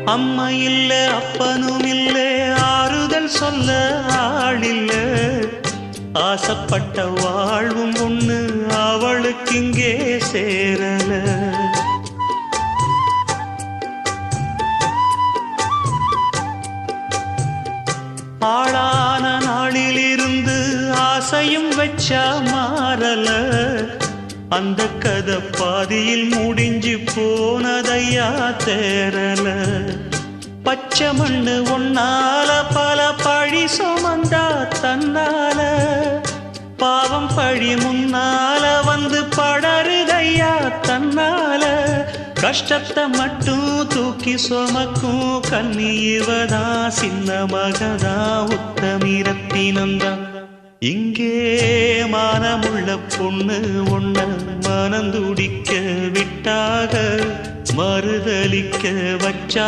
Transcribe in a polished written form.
அம்மா இல்ல அப்பனும் இல்ல ஆறுதல் சொல்ல ஆளில்ல ஆசைப்பட்ட வாழ்வும் ஒண்ணு அவளுக்கு இங்கே சேரல ஆளான நாளிலிருந்து ஆசையும் வச்சா மாறல அந்த கதை பாதியில் முடிஞ்சு போனதையா தேரல பச்சை மண்ணு ஒன்னால பல பழி சுமந்தா தன்னால பாவம் பழி முன்னால வந்து படருதையா தன்னால கஷ்டத்தை மட்டும் தூக்கி சுமக்கும் கன்னி இவதா சின்ன மகதா உத்தமிரத்தினந்தான் இங்கே மானமுள்ள பொண்ணு ஒண்ண மனந்துடிக்க விட்டாக மறுதலிக்க வச்சா